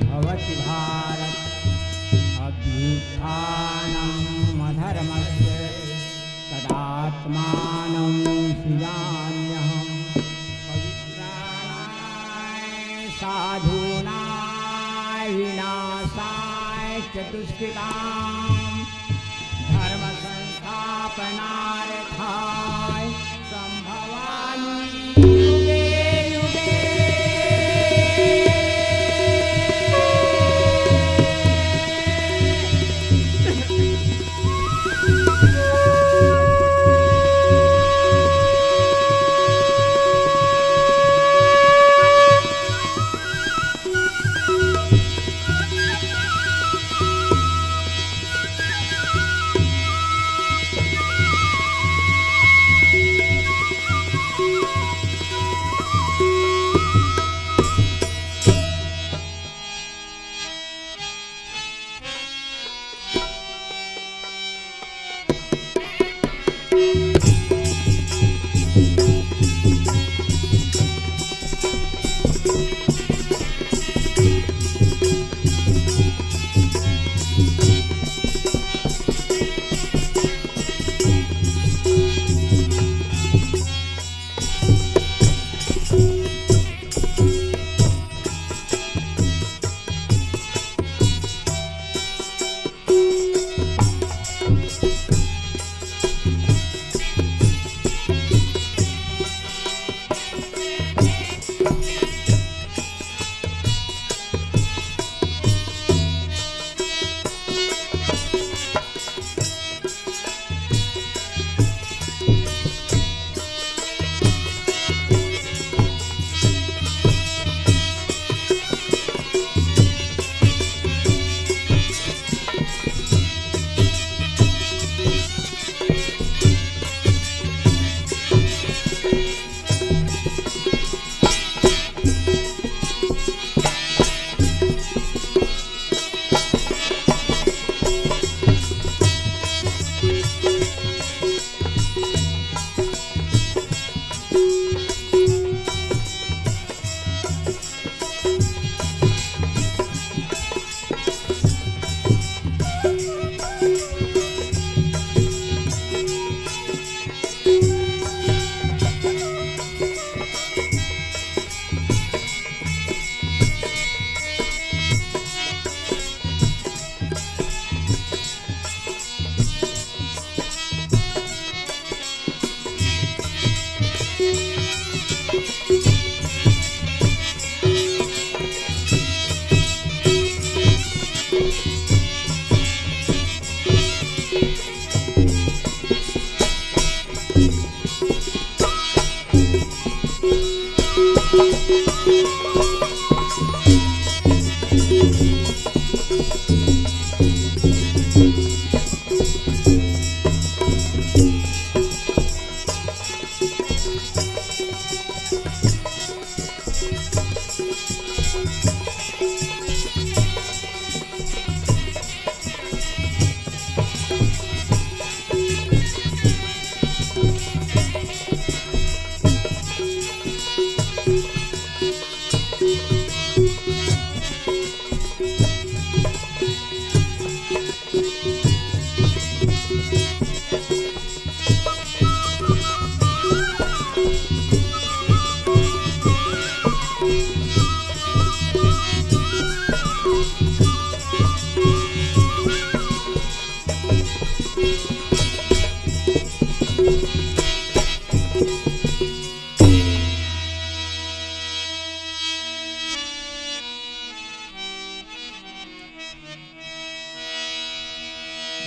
भवति भारत अभ्युत्थानम् अधर्मस्य तदात्मानं सृजाम्यहम् पवित्राणाय साधूनां विनाशाय चतुष्कृतां धर्म संस्थापनार्थाय संभवामि युगे युगे।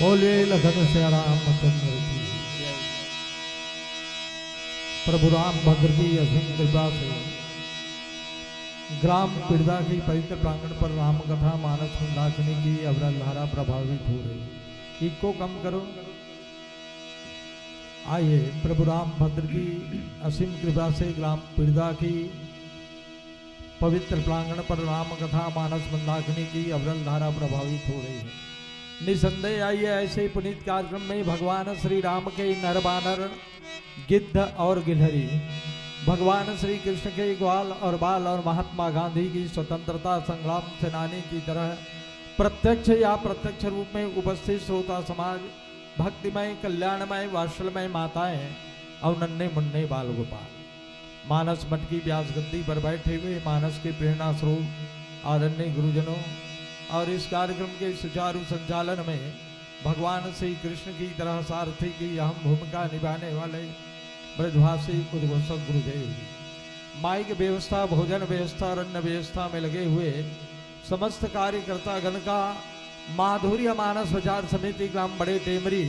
बोले लखन से रामचंद्र की। प्रभु राम भद्र की असीम कृपा से ग्राम पिड़दा की पवित्र प्रांगण पर राम कथा मानस मंदाकिनी की अविरल धारा प्रभावित हो रही। इको कम करो। आइए प्रभु राम भद्र की असीम कृपा से ग्राम पिड़दा की पवित्र प्रांगण पर राम कथा मानस मंदाकिनी की अविरल धारा प्रभावित हो रही है। निसंदेह आइए ऐसे पुनीत कार्यक्रम में भगवान श्री राम के नर बानर गिद्ध और गिलहरी भगवान श्री कृष्ण के ग्वाल और बाल और महात्मा गांधी की स्वतंत्रता संग्राम सेनानी की तरह प्रत्यक्ष या प्रत्यक्ष रूप में उपस्थित श्रोता समाज, भक्तिमय कल्याणमय वात्सल्यमय माताएं और नन्हे मुन्ने बाल गोपाल मानस मठ की व्यास गद्दी पर बैठे हुए मानस के प्रेरणा स्वरूप आदरणीय गुरुजनों और इस कार्यक्रम के सुचारू संचालन में भगवान श्री कृष्ण की तरह सारथी की अहम भूमिका निभाने वाले ब्रजभाषी उद्घोषक गुरुदेव, माइक व्यवस्था, भोजन व्यवस्था और अन्य व्यवस्था में लगे हुए समस्त कार्यकर्ता गण का माधुर्य मानस विचार समिति ग्राम बड़े टेमरी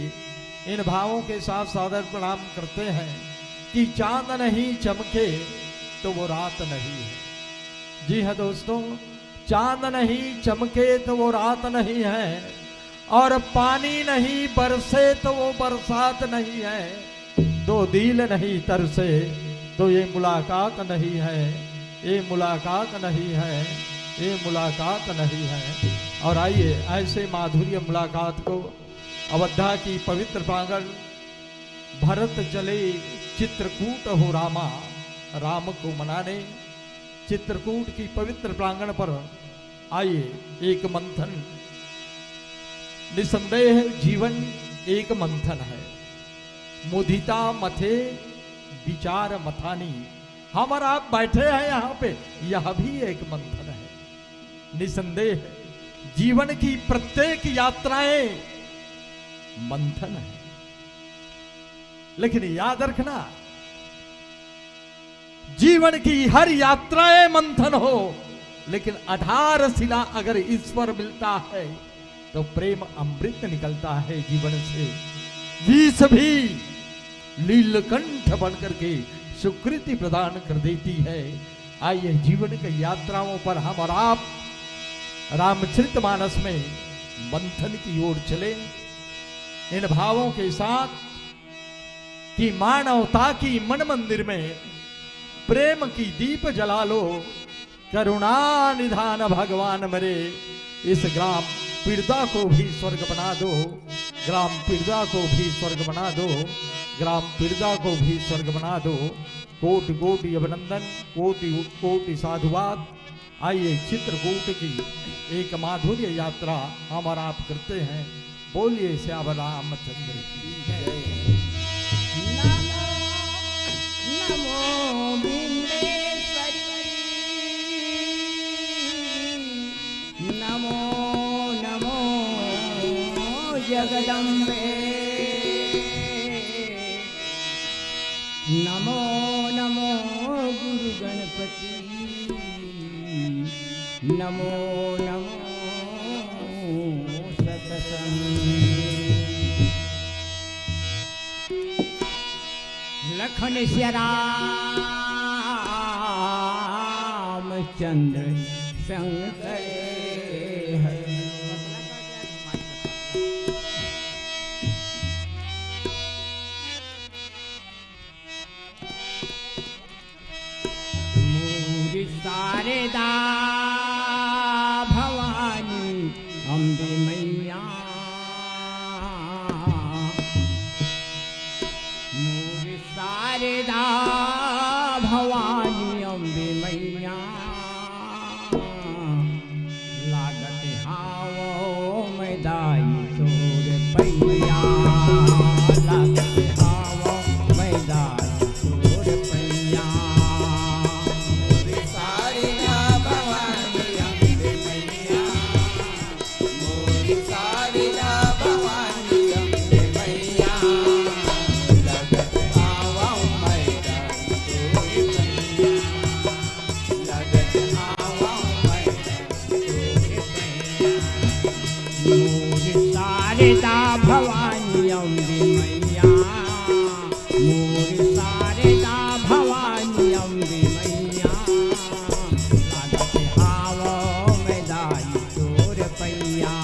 इन भावों के साथ सादर प्रणाम करते हैं कि चांद नहीं चमके तो वो रात नहीं है। जी है दोस्तों, चांद नहीं चमके तो वो रात नहीं है और पानी नहीं बरसे तो वो बरसात नहीं है। दो दिल नहीं तरसे तो ये मुलाकात नहीं है, ये मुलाकात नहीं है, ये मुलाकात नहीं है। और आइए ऐसे माधुर्य मुलाकात को अवधा की पवित्र प्रांगण भरत चले चित्रकूट हो रामा, राम को मनाने चित्रकूट की पवित्र प्रांगण पर आइए एक मंथन। निसंदेह जीवन एक मंथन है, मुदिता मथे विचार मथानी। हम और आप बैठे हैं यहाँ पे, यह भी एक मंथन है। निसंदेह जीवन की प्रत्येक यात्राएं मंथन है, लेकिन याद रखना जीवन की हर यात्राएं मंथन हो, लेकिन आधारशिला अगर ईश्वर मिलता है तो प्रेम अमृत निकलता है जीवन से। विष भी नीलकंठ बनकर के सुकृति प्रदान कर देती है। आइए जीवन की यात्राओं पर हम और आप रामचरितमानस में मंथन की ओर चले, इन भावों के साथ कि मानवता की मन मंदिर में प्रेम की दीप जला लो, करुणा निधान भगवान मरे। इस ग्राम पीड़िता को भी स्वर्ग बना दो, ग्राम पीड़िता को भी स्वर्ग बना दो, ग्राम पीड़िता को भी स्वर्ग बना दो। कोटि कोटि अभिनंदन, कोटि कोटि साधुवाद। आइए चित्रकूट की एक माधुर्य यात्रा हम और आप करते हैं। बोलिए श्याम रामचंद्र की जय। नमो नमो बिंदेश्वरी, नमो नमो जगदम्बे, नमो नमो गुरु गणपति, नमो नमो सतसंग। लखन श्री रामचंद्र शंकर हरि। मूरी शारदा भवानी अम्बे मैया, मूरी शारदा भवानी अम्बे मैया, लागत हावो मैदाई तोर पैया, लागत हावो मैदाई तोर पैया। मूरी शारदा भवानी अम्बे मैया, मूरी शारदा भवानी अम्बे मैया, लगत आवा मैदान तोर पैया, लगत आवा मैदान तोर पैया। मूरी शारदा भवानी अम्बे मैया, मूरी शारदा भवानी अम्बे मैया, लागत हावो मैदाई तोर पैया,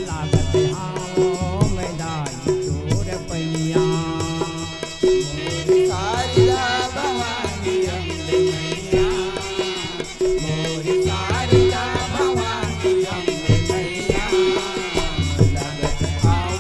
लागत हावो मैदाई तोर पैया। मूरी शारदा भवानी अम्बे मैया, मूरी शारदा भवानी अम्बे मैया, लगत आवा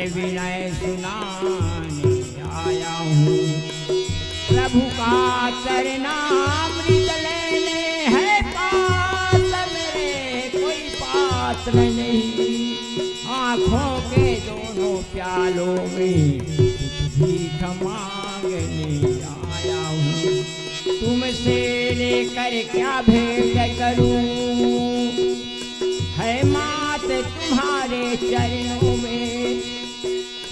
विनय सुनाने आया हूँ। प्रभु का चरणामृत लेने है पास मेरे, कोई पात्र नहीं। आँखों के दोनों प्यालों में भीख मांगने आया हूँ। तुमसे लेकर क्या भेंट करूँ, है मात तुम्हारे चरणों में।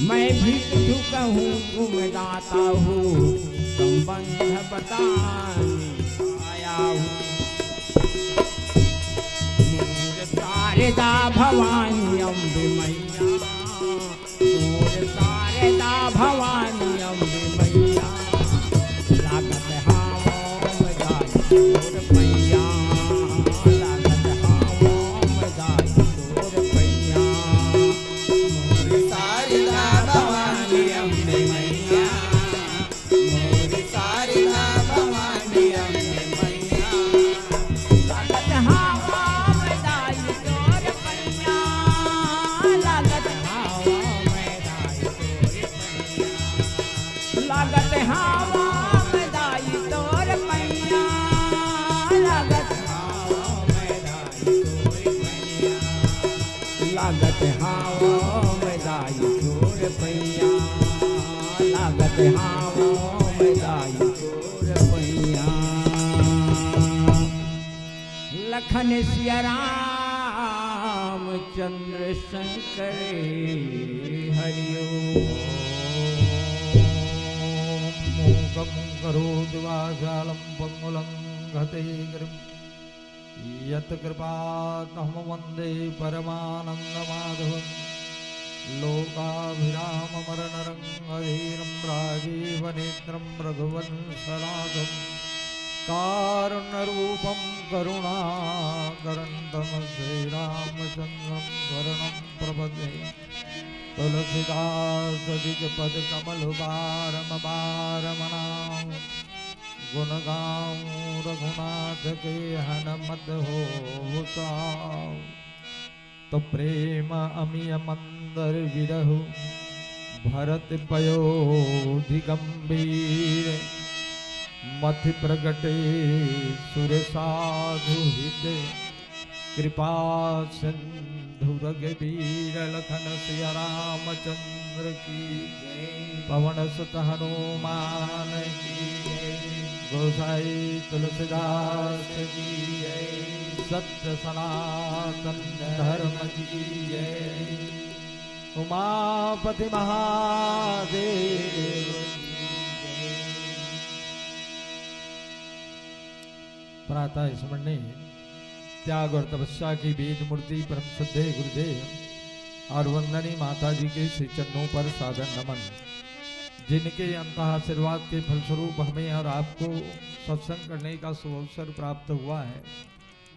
मैं भिक्षुक हूँ तुम दाता हूँ, संबंध बताने आया हूँ। शारदा भवानी अम्बे मैया, शारदा भवानी अम्बे लागत हवा में दाई तोर पैया लागत हवा में दाई तोर पैया लागत हवा में दाई तोर पैया लागत हवा में दाई तोर पैया लखन सिया रामचंद्र शंकर हरिओम मूकं करोति वाचालं पंगुलं घटे गिरिं यत्कृपातमहं वन्दे परमानन्दमाधवं लोकाभिराममरणरङ्गधीरं राजीवनेत्रं रघुवंशनाथं कारुण्यरूपं करुणाकरन्दं श्रीरामचन्द्रं शरणं प्रपद्ये तुलसीदासदिजपदकमलुबारमबारमणां गुणगां रघुनाथ के हनुमत होता तो प्रेम अमिय मंदर विरहु भरत पयोधि गंभीर मथि प्रगटे सुर साधु हित कृपा सिंधु रघुवीर लखन सिया रामचंद्र की पवन सुत हनुमान की गोसाई तुलसीदास की सत्य सनातन धर्म की उमापति महादेव प्रातः स्मरणे त्याग और तपस्या की वेद मूर्ति परम श्रद्धे गुरुदेव और वंदनीय माता जी के श्री चरणों पर सादर नमन। जिनके अंतः आशीर्वाद के फलस्वरूप हमें और आपको सत्संग करने का सुअवसर प्राप्त हुआ है।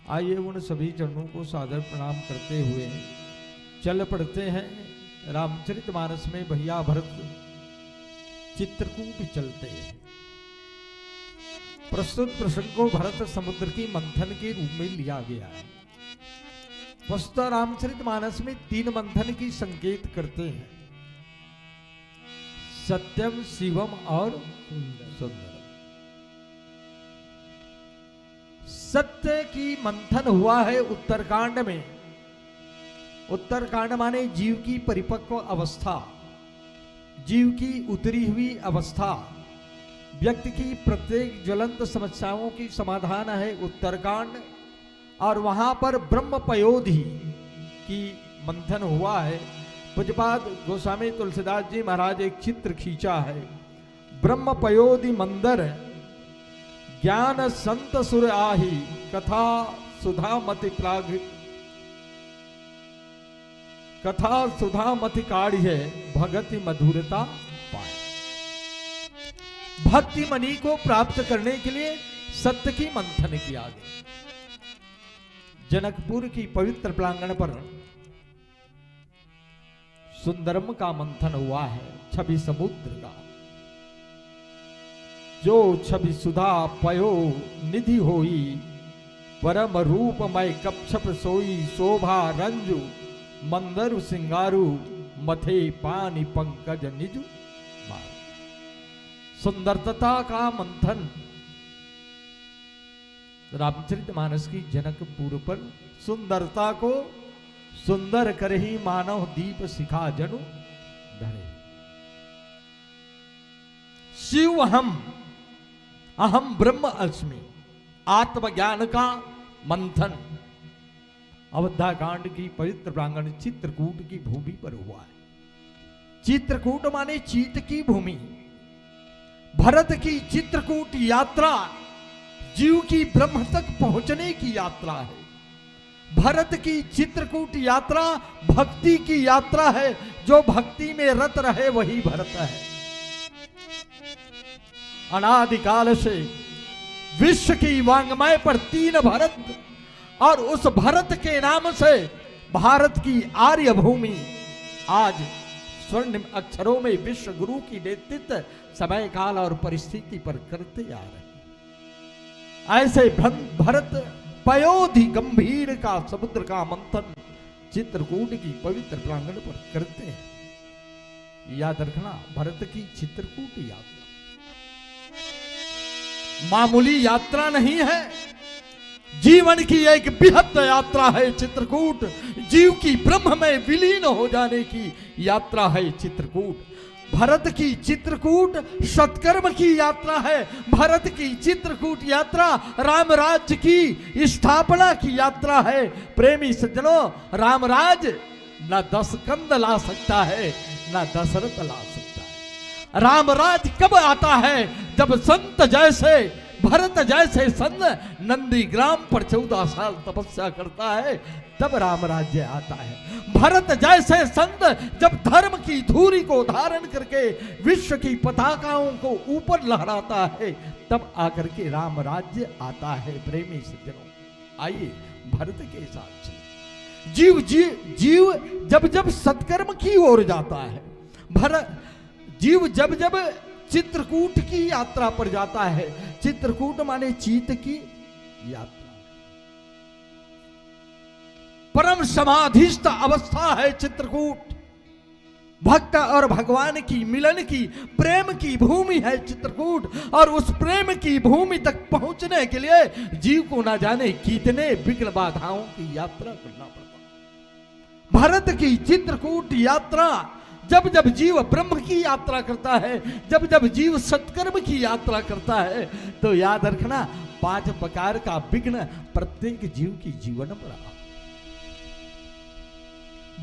आइए उन सभी चरणों को सादर प्रणाम करते हुए चल पड़ते हैं रामचरितमानस में भैया भरत चित्रकूट चलते हैं। प्रस्तुत प्रसंग को भरत समुद्र की मंथन के रूप में लिया गया है। वस्तुतः रामचरितमानस में 3 मंथन की संकेत करते हैं, सत्यम, शिवम और सुंदरम। सत्य की मंथन हुआ है उत्तरकांड में। उत्तरकांड माने जीव की परिपक्व अवस्था, जीव की उतरी हुई अवस्था, व्यक्ति की प्रत्येक ज्वलंत समस्याओं की समाधान है उत्तरकांड। और वहां पर ब्रह्म पयोधि की मंथन हुआ है। पूज्यपाद गोस्वामी तुलसीदास जी महाराज एक चित्र खींचा है, ब्रह्म पयोधि मंदर ज्ञान संत सुर आही कथा सुधा मति प्राग कथा सुधा मति काढ़िय भगति मधुरता पाए। भक्ति मणि को प्राप्त करने के लिए सत्य की मंथन किया गया। जनकपुर की पवित्र प्रांगण पर सुंदरम का मंथन हुआ है, छवि समुद्र का। जो छवि सुधा पयो निधि होई परम रूपमय कक्षप सोई शोभा रंजु मंदरु सिंगारु मथे पानी पंकज निजु मार। सुंदरता का मंथन रामचरितमानस की जनकपुर पर सुंदरता को सुंदर कर ही मानव दीप शिखा जनु धरे। शिव अहम ब्रह्म अस्मि आत्मज्ञान का मंथन अवधा कांड की पवित्र प्रांगण चित्रकूट की भूमि पर हुआ है। चित्रकूट माने चीत की भूमि। भरत की चित्रकूट यात्रा जीव की ब्रह्म तक पहुंचने की यात्रा है। भरत की चित्रकूट यात्रा भक्ति की यात्रा है। जो भक्ति में रत रहे वही भरत है। अनादिकाल से विश्व की वांग्मय पर 3 भरत और उस भरत के नाम से भारत की आर्य भूमि आज स्वर्णिम अक्षरों में विश्व गुरु की नेतृत्व समय काल और परिस्थिति पर करते आ रहे। ऐसे भरत पयोधि गंभीर का समुद्र का मंथन चित्रकूट की पवित्र प्रांगण पर करते हैं। याद रखना, भरत की चित्रकूट यात्रा मामूली यात्रा नहीं है, जीवन की एक बृहद यात्रा है चित्रकूट। जीव की ब्रह्म में विलीन हो जाने की यात्रा है चित्रकूट। भरत की चित्रकूट सत्कर्म की यात्रा है। भरत की चित्रकूट यात्रा राम राज्य की स्थापना की यात्रा है। प्रेमी सज्जनों, रामराज न 10 कंद ला सकता है, न दशरथ ला सकता है। रामराज कब आता है? जब संत जैसे भरत जैसे संत नंदीग्राम पर 14 साल तपस्या करता है, तब राम राज्य आता है। भरत जैसे संत जब धर्म की धूरी को धारण करके विश्व की पताकाओं को ऊपर लहराता है, तब आकर के राम राज्य आता है। प्रेमी सज्जनों, आइए भरत के साथ चलिए। जीव जब जब सत्कर्म की ओर जाता है, जीव जब जब चित्रकूट की यात्रा पर जाता है। चित्रकूट माने चीत की यात्रा, परम समाधिस्थ अवस्था है चित्रकूट। भक्त और भगवान की मिलन की, प्रेम की भूमि है चित्रकूट। और उस प्रेम की भूमि तक पहुंचने के लिए जीव को ना जाने कितने विघ्न बाधाओं की यात्रा करना पड़ता। भरत की चित्रकूट यात्रा, जब जब जीव ब्रह्म की यात्रा करता है, जब जब जीव सत्कर्म की यात्रा करता है, तो याद रखना 5 प्रकार का विघ्न प्रत्येक जीव की जीवन पर आता।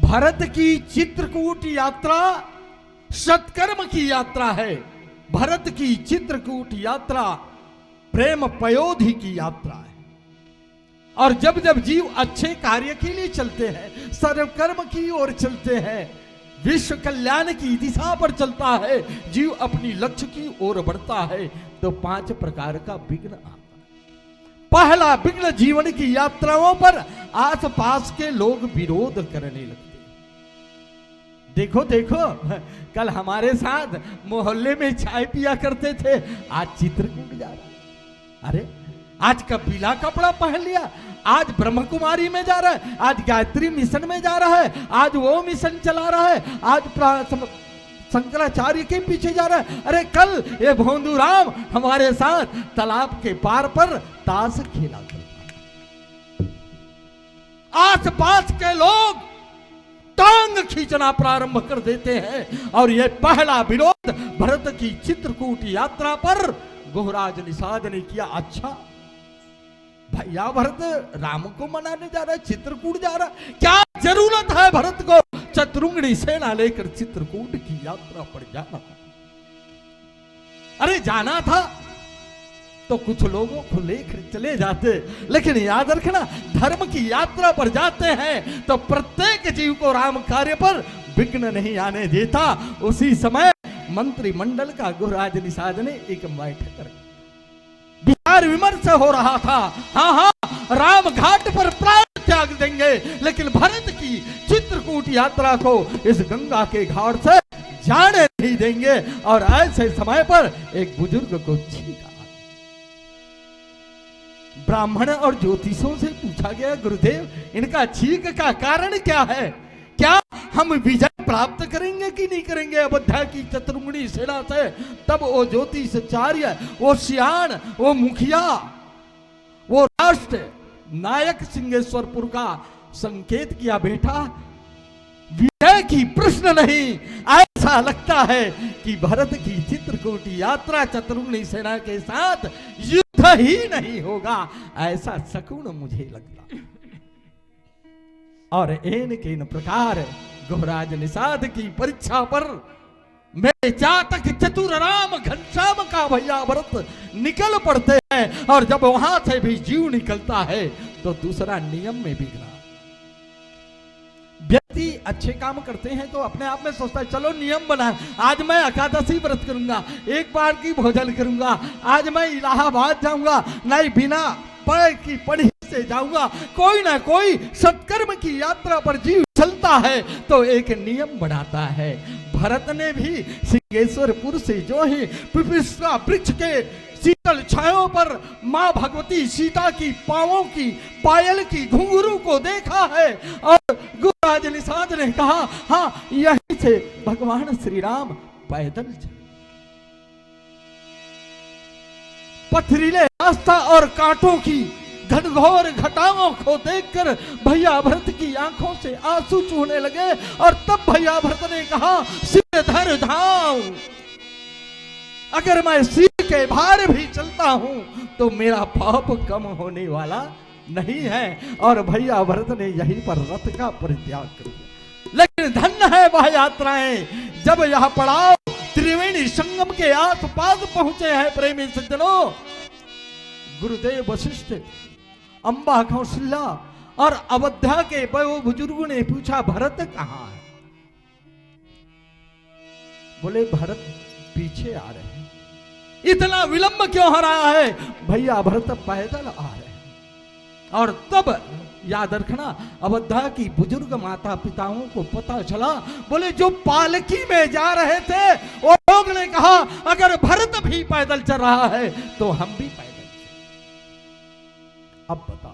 भरत की चित्रकूट यात्रा सत्कर्म की यात्रा है। भरत की चित्रकूट यात्रा प्रेम पयोधि की यात्रा है। और जब जब जीव अच्छे कार्य के लिए चलते हैं, सर्वकर्म की ओर चलते हैं, विश्व कल्याण की दिशा पर चलता है, जीव अपनी लक्ष्य की ओर बढ़ता है, तो 5 प्रकार का विघ्न आता है। पहला विघ्न, जीवन की यात्राओं पर आस पास के लोग विरोध करने लगते। देखो देखो, कल हमारे साथ मोहल्ले में चाय पिया करते थे, आज चित्रकूट जा रहा। अरे आज कबीला कपड़ा पहन लिया, आज ब्रह्म कुमारी में जा रहा है, आज गायत्री मिशन में जा रहा है, आज वो मिशन चला रहा है, आज शंकराचार्य के पीछे जा रहा है। अरे कल ये भोंदूराम हमारे साथ तालाब के पार पर ताश खेला करता। आस पास के लोग टांग खींचना प्रारंभ कर देते हैं। और ये पहला विरोध भरत की चित्रकूट यात्रा पर गुहराज निषाद ने किया। अच्छा भैया, भरत राम को मनाने जा रहा है, चित्रकूट जा रहा है, क्या जरूरत है भरत को चतुरंगनी सेना लेकर चित्रकूट की यात्रा पर जाना? अरे जाना था तो कुछ लोगों को लेकर चले जाते, लेकिन याद रखना, धर्म की यात्रा पर जाते हैं तो प्रत्येक जीव को राम कार्य पर विघ्न नहीं आने देता। उसी समय मंत्रिमंडल का गुहराज निषाद ने एक बैठक कर विचार विमर्श हो रहा था। हाँ, राम घाट पर प्राण त्याग देंगे, लेकिन भरत की चित्रकूट यात्रा को इस गंगा के घाट से जाने नहीं देंगे। और ऐसे समय पर एक बुजुर्ग को छींका। ब्राह्मण और ज्योतिषों से पूछा गया, गुरुदेव इनका छींक का कारण क्या है? क्या हम विजय प्राप्त करेंगे कि नहीं करेंगे अयोध्या की चतुरंगनी सेना से? तब वो ज्योतिषाचार्य, वो सियान, वो मुखिया, वो राष्ट्र नायक सिंहेश्वरपुर का संकेत किया, बेटा विजय की प्रश्न नहीं, ऐसा लगता है कि भरत की चित्रकूट यात्रा चतुरंगनी सेना के साथ युद्ध ही नहीं होगा, ऐसा सकून मुझे लगता। और इन प्रकार गुहराज निषाद की परीक्षा पर मेरे चातक चतुर राम घनश्याम का भैया भरत निकल पड़ते हैं। और जब वहां से भी जीव निकलता है तो दूसरा नियम में बिगड़ा। व्यक्ति अच्छे काम करते हैं तो अपने आप में सोचता है चलो नियम बना, आज मैं एकादशी व्रत करूंगा, एक बार की भोजन करूंगा, आज मैं इलाहाबाद जाऊंगा, नहीं बिना पैर की पढ़ी से जाऊंगा। कोई ना कोई सत्कर्म की यात्रा पर जीव चलता है तो एक नियम बनाता है। भरत ने भी सिंहेश्वरपुर से जो ही पिपीलिका वृक्ष के शीतल छायों पर मां भगवती सीता की पांवों की पायल की घुंघरू को देखा है। और गुहराज निषाद ने कहा, हाँ यहीं से भगवान श्री राम पैदल चले। पथरीले रास्ता और कांटों की घनघोर घटाओं को देखकर भैया भरत की आंखों से आंसू चूहने लगे। और तब भैया भरत ने कहा, सिरधर धाम, अगर मैं सिर के भार भी चलता हूं तो मेरा पाप कम होने वाला नहीं है। और भैया भरत ने यहीं पर रथ का परित्याग कर दिया। लेकिन धन्य है वह यात्राएं जब यह पड़ाव त्रिवेणी संगम के आसपास पहुंचे हैं। प्रेमी सज्जनों, गुरुदेव वशिष्ठ, अंबा कौशल्या और अवध्या के बड़े बुजुर्गों ने पूछा, भरत कहां है? बोले, भरत पीछे आ रहे हैं। इतना विलंब क्यों हो रहा है? भैया भरत पैदल आ रहे हैं। और तब याद रखना, अवध्या की बुजुर्ग माता पिताओं को पता चला। बोले, जो पालकी में जा रहे थे वो लोग ने कहा, अगर भरत भी पैदल चल रहा है तो हम भी पैदल चलें। अब बताओ,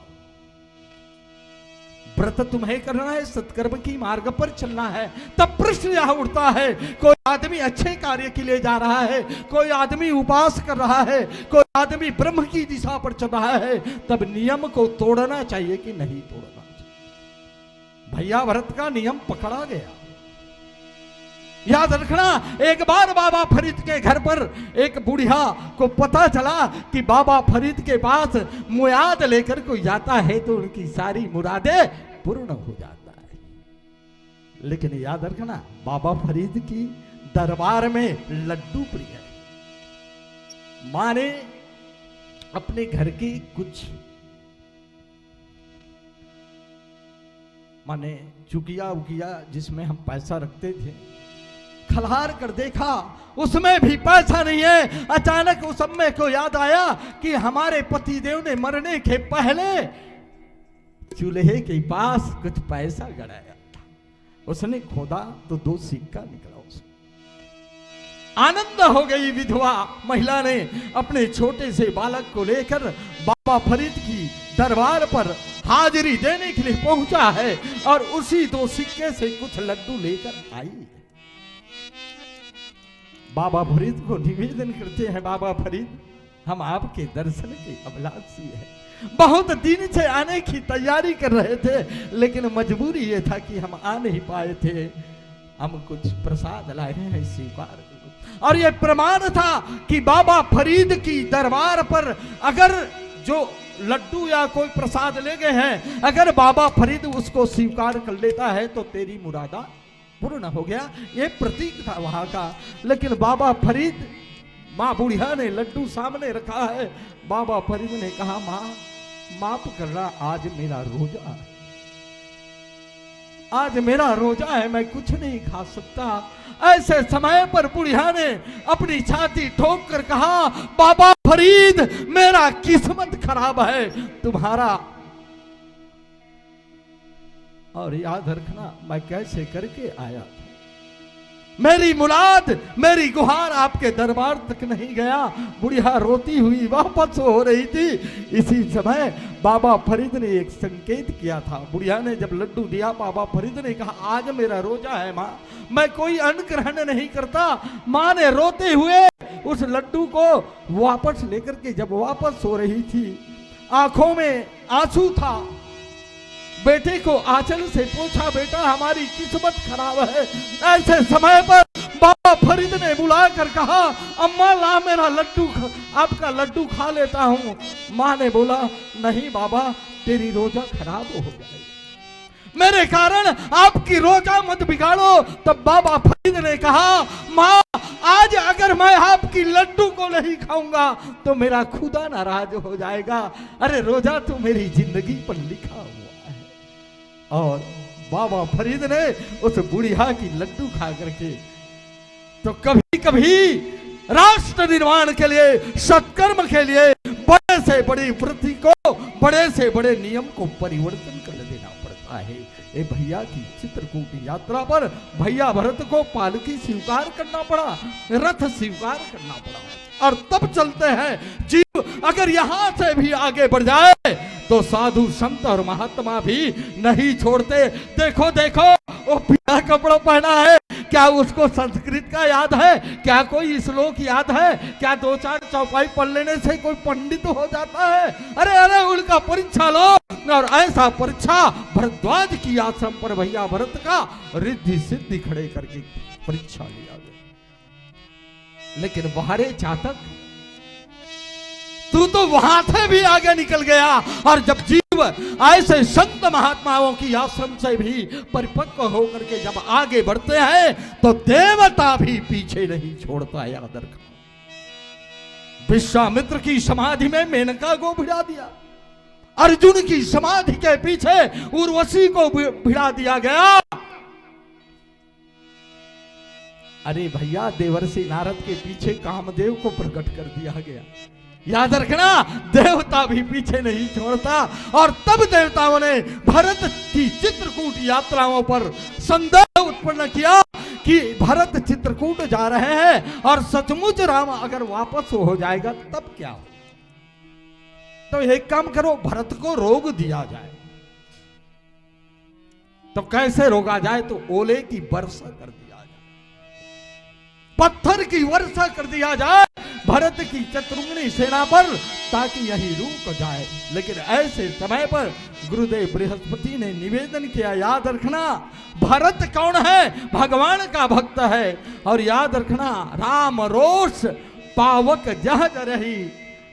व्रत तुम्हें करना है, सत्कर्म की मार्ग पर चलना है। तब प्रश्न यह उठता है, कोई आदमी अच्छे कार्य के लिए जा रहा है, कोई आदमी उपास कर रहा है, कोई आदमी ब्रह्म की दिशा पर चल रहा है, तब नियम को तोड़ना चाहिए कि नहीं तोड़ना चाहिए? भैया भरत का नियम पकड़ा गया। याद रखना, एक बार बाबा फरीद के घर पर एक बुढ़िया को पता चला कि बाबा फरीद के पास मुयाद लेकर कोई जाता है तो उनकी सारी मुरादें पूर्ण हो जाता है। लेकिन याद रखना, बाबा फरीद की दरबार में लड्डू प्रिय है। मां ने अपने घर की कुछ माने चुकिया उकिया जिसमें हम पैसा रखते थे, खलहार कर देखा, उसमें भी पैसा नहीं है। अचानक उस अम्मे को याद आया कि हमारे पतिदेव ने मरने के पहले चूल्हे के पास कुछ पैसा गड़ाया था। उसने खोदा तो 2 सिक्का निकला। उसमें आनंद हो गई विधवा महिला ने अपने छोटे से बालक को लेकर बाबा फरीद की दरबार पर हाजिरी देने के लिए पहुंचा है और उसी 2 सिक्के से कुछ लड्डू लेकर आई है। बाबा फरीद को निवेदन करते हैं, बाबा फरीद, हम आपके दर्शन के अभिलाषी हैं। बहुत दिन से आने की तैयारी कर रहे थे, लेकिन मजबूरी ये था कि हम आ नहीं पाए थे। हम कुछ प्रसाद लाए हैं, स्वीकार करो। और ये प्रमाण था कि बाबा फरीद की दरबार पर अगर जो लड्डू या कोई प्रसाद ले गए हैं, अगर बाबा फरीद उसको स्वीकार कर लेता है तो तेरी मुरादा पूर्ण हो गया। ये प्रतीक था वहां का। लेकिन बाबा फरीद, माँ बुढ़िया ने लड्डू सामने रखा है। बाबा फरीद ने कहा, माँ माफ करना, आज मेरा रोजा है, आज मेरा रोजा है, मैं कुछ नहीं खा सकता। ऐसे समय पर बुढ़िया ने अपनी छाती ठोक कर कहा, बाबा फरीद, मेरा किस्मत खराब है तुम्हारा। और याद रखना, मैं कैसे करके आया था। मेरी मुराद, मेरी गुहार आपके दरबार तक नहीं गया। बुढ़िया रोती हुई वापस हो रही थी। इसी समय बाबा फरीद ने एक संकेत किया था। बुढ़िया ने जब लड्डू दिया, बाबा फरीद ने कहा, आज मेरा रोजा है माँ, मैं कोई अन्न ग्रहण नहीं करता। माँ ने रोते हुए उस लड्डू को वापस लेकर के जब वापस हो रही थी, आंखों में आंसू था। बेटे को आंचल से पूछा, बेटा हमारी किस्मत खराब है। ऐसे समय पर बाबा फरीद ने बुलाकर कहा, अम्मा ला मेरा लड्डू, आपका लड्डू खा लेता हूँ। माँ ने बोला, नहीं बाबा, तेरी रोजा खराब हो जाएगी, मेरे कारण आपकी रोजा मत बिगाड़ो। तब बाबा फरीद ने कहा, माँ आज अगर मैं आपकी लड्डू को नहीं खाऊंगा तो मेरा खुदा नाराज हो जाएगा। अरे रोजा तो मेरी जिंदगी पर लिखा हुआ है। और बाबा फरीद ने उस बुढ़िया की लड्डू खा करके तो कभी कभी राष्ट्र निर्माण के लिए, सत्कर्म के लिए बड़े से बड़ी वृत्ति को, बड़े से बड़े नियम को परिवर्तन कर देना पड़ता है। ए भैया की चित्रकूट यात्रा पर भैया भरत को पालकी स्वीकार करना पड़ा, रथ स्वीकार करना पड़ा। और तब चलते हैं। जीव अगर यहां से भी आगे बढ़ जाए तो साधु संत और महात्मा भी नहीं छोड़ते। देखो देखो, वो पीला कपड़ा पहना है, क्या उसको संस्कृत का याद है? क्या कोई श्लोक याद है? क्या 2-4 चौपाई पढ़ लेने से कोई पंडित हो जाता है? अरे अरे उनका परीक्षा लो, और ऐसा परीक्षा भरद्वाज की आश्रम पर भैया भरत का रिद्धि सिद्धि खड़े करके परीक्षा लिया गया। लेकिन बाहरे चातक, तू तो वहां से भी आगे निकल गया, और जब जीव ऐसे संत महात्माओं की आश्रम से भी परिपक्व होकर के जब आगे बढ़ते हैं तो देवता भी पीछे नहीं छोड़ता। याद रखो, विश्वामित्र की समाधि में मेनका को भिड़ा दिया, अर्जुन की समाधि के पीछे उर्वशी को भिड़ा दिया गया। अरे भैया, देवर्षि नारद के पीछे कामदेव को प्रकट कर दिया गया। याद रखना, देवता भी पीछे नहीं छोड़ता। और तब देवताओं ने भरत की चित्रकूट यात्राओं पर संदेह उत्पन्न किया कि भरत चित्रकूट जा रहे हैं और सचमुच राम अगर वापस हो जाएगा तब क्या हो। तो एक काम करो, भरत को रोक दिया जाए। तो कैसे रोका जाए? तो ओले की वर्षा कर दिया जाए, पत्थर की वर्षा कर दिया जाए भरत की चतुर्मुखी सेना पर, ताकि यही रुक जाए। लेकिन ऐसे समय पर गुरुदेव बृहस्पति ने निवेदन किया, याद रखना भरत कौन है? भगवान का भक्त है। और याद रखना, राम रोष पावक जहज रही,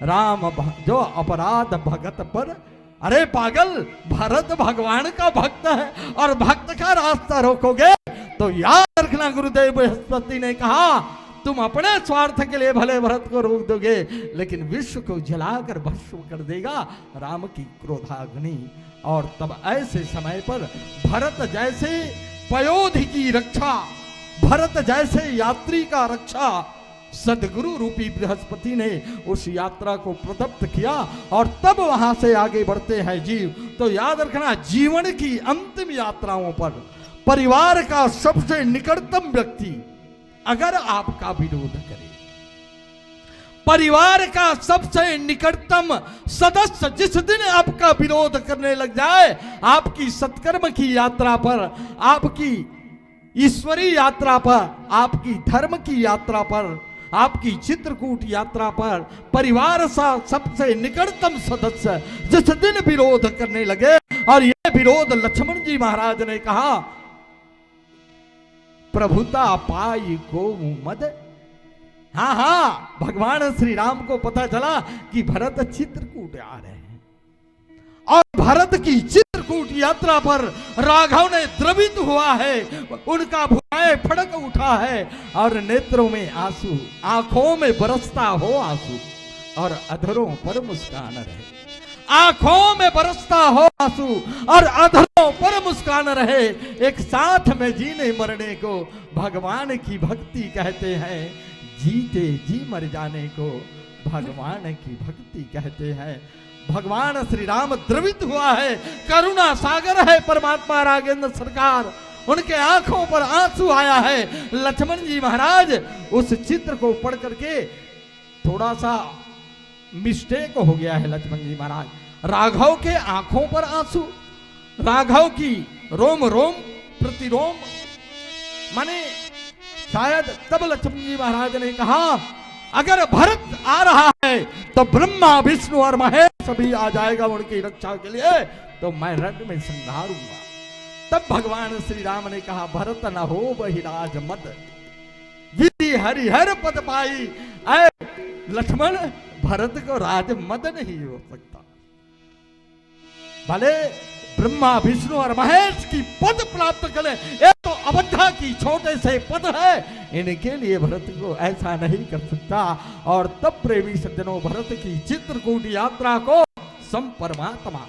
राम जो अपराध भगत पर। अरे पागल, भरत भगवान का भक्त है और भक्त का रास्ता रोकोगे तो याद रखना, गुरुदेव बृहस्पति ने कहा तुम अपने स्वार्थ के लिए भले भरत को रोक दोगे, लेकिन विश्व को जलाकर भस्म कर देगा राम की क्रोधाग्नि। और तब ऐसे समय पर भरत जैसे पयोधि की रक्षा, भरत जैसे यात्री का रक्षा सदगुरु रूपी बृहस्पति ने उस यात्रा को प्रदत्त किया, और तब वहां से आगे बढ़ते हैं जीव। तो याद रखना, जीवन की अंतिम यात्राओं पर परिवार का सबसे निकटतम व्यक्ति अगर आपका विरोध करे, परिवार का सबसे निकटतम सदस्य जिस दिन आपका विरोध करने लग जाए, आपकी सत्कर्म की यात्रा पर, आपकी ईश्वरीय यात्रा पर, आपकी धर्म की यात्रा पर, आपकी चित्रकूट यात्रा पर परिवार सा सबसे निकटतम सदस्य जिस दिन विरोध करने लगे, और यह विरोध लक्ष्मण जी महाराज ने कहा, प्रभुता पाई को मद। हाँ हाँ, भगवान श्री राम को पता चला कि भरत चित्रकूट आ रहे हैं, और भरत की चित्रकूट यात्रा पर राघव ने द्रवित हुआ है, उनका भुआएं फड़क उठा है, और नेत्रों में आंसू, आंखों में बरसता हो आंसू, और अधरों पर मुस्कान रहे। आंखों में बरसता हो आंसू और अधरों पर मुस्कान रहे। एक साथ में जीने मरने को भगवान की भक्ति कहते हैं, जीते जी मर जाने को भगवान की भक्ति कहते हैं। भगवान श्री राम द्रवित हुआ है, करुणा सागर है परमात्मा राघवेंद्र सरकार, उनके आंखों पर आंसू आया है। लक्ष्मण जी महाराज उस चित्र को पढ़ करके थोड़ा सा मिस्टेक हो गया है लक्ष्मण जी महाराज, राघव के आंखों पर आंसू, राघव की रोम रोम प्रतिरोम, माने शायद तब लक्ष्मण जी महाराज ने कहा अगर भरत आ रहा है तो ब्रह्मा विष्णु और महेश भी आ जाएगा उनकी रक्षा के लिए, तो मैं रण में संघारूंगा। तब भगवान श्री राम ने कहा भरत न हो बहिराज मत, विधि हरिहर पद पाई। ऐ लक्ष्मण, भरत को राज मद नहीं हो सकता, भले ब्रह्मा विष्णु और महेश की पद प्राप्त करें, ये तो अवधा की छोटे से पद है, इनके लिए भरत को ऐसा नहीं कर सकता। और तब प्रेमी सज्जनों भरत की चित्रकूट यात्रा को सम परमात्मा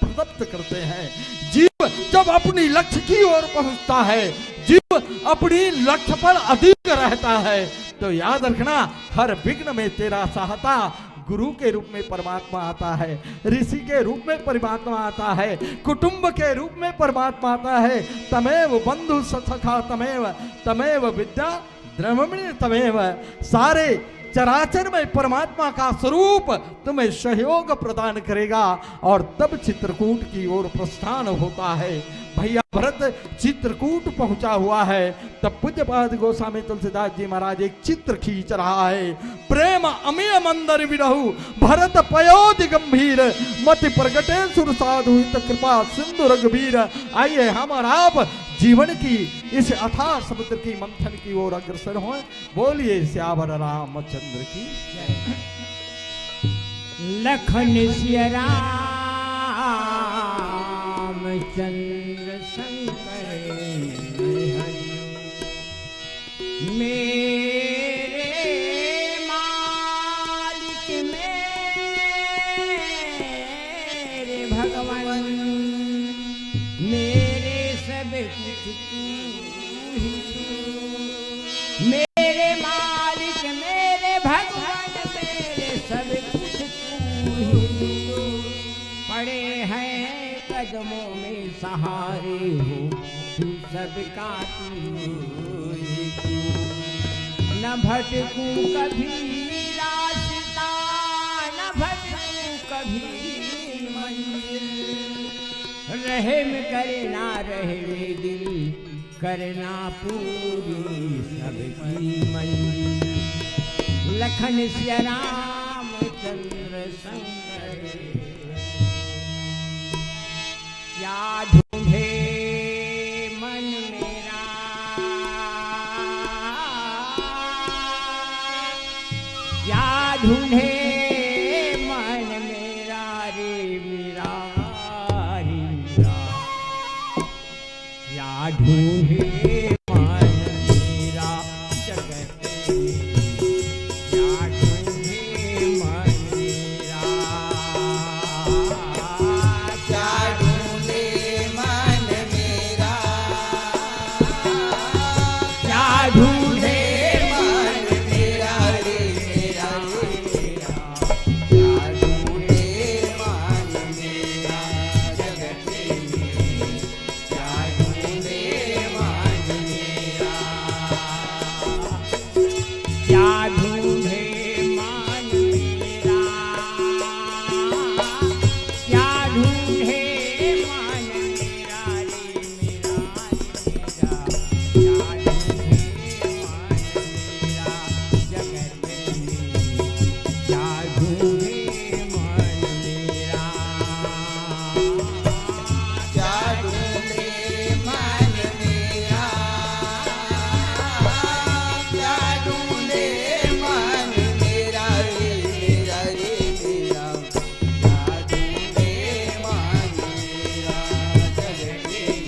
प्रदत्त करते हैं। जीव जब अपनी लक्ष्य की ओर पहुंचता है, जीव अपनी लक्ष्य पर अधीर रहता है, तो याद रखना हर विघ्न में तेरा सहायता गुरु के रूप में परमात्मा आता है, ऋषि के रूप में परमात्मा आता है, कुटुंब के रूप में परमात्मा आता है। तमेव बंधु सखा तमेव तमेव विद्या द्रविणी तमेव, सारे चराचर में परमात्मा का स्वरूप तुम्हें सहयोग प्रदान करेगा। और तब चित्रकूट की ओर प्रस्थान होता है। भैया भरत चित्रकूट पहुंचा हुआ है। तब पूज्यपाद गोस्वामी तुलसीदास जी महाराज एक चित्र खींच रहा है। प्रेम अमीय मंदर विरहु भरत पयोधि गंभीर मति प्रगटे सुर साधु हित कृपा सिंधु रघुवीर। आइए हम और आप जीवन की इस अथाह समुद्र की मंथन की ओर अग्रसर हो। बोलिए श्यावर रामचंद्र की लखन सिया रामचंद्र शंकर हरि। मेरे मालिक मेरे भगवान मेरे सब कुछ तू ही तू। मेरे मालिक मेरे भगवान मेरे सब कुछ तू ही तू। पड़े हैं कदमों में सहारे हो तू सबका तू ही तू। न भटकूं कभी रास्ता न भटकूं कभी मंजिल। रहम करना रहे दिल करना पूरी सबकी मंजिल। लखन सिया रामचंद्र शंकर। क्या ढूंढे मन मेरा क्या ढूंढे मन मेरा रे मेरा रे मेरा। क्या ढूंढे मन मेरा जगत में। क्या ढूंढे मन मेरा क्या ढूंढे मन मेरा क्या ढूंढे मन मेरा रे मेरा रे मेरा। क्या ढूंढे मन मेरा जगत में। क्या ढूंढे मन मेरा क्या ढूंढे मान मेरा। क्या ढूंढे मान मेरा रे मेरा रे मेरा। क्या ढूंढे मान मेरा जगत में। क्या ढूंढे मान मेरा। क्या ढूंढे मन मेरा क्या ढूंढे मन मेरा रे मेरा रे मेरा। क्या ढूंढे मन मेरा जगत में।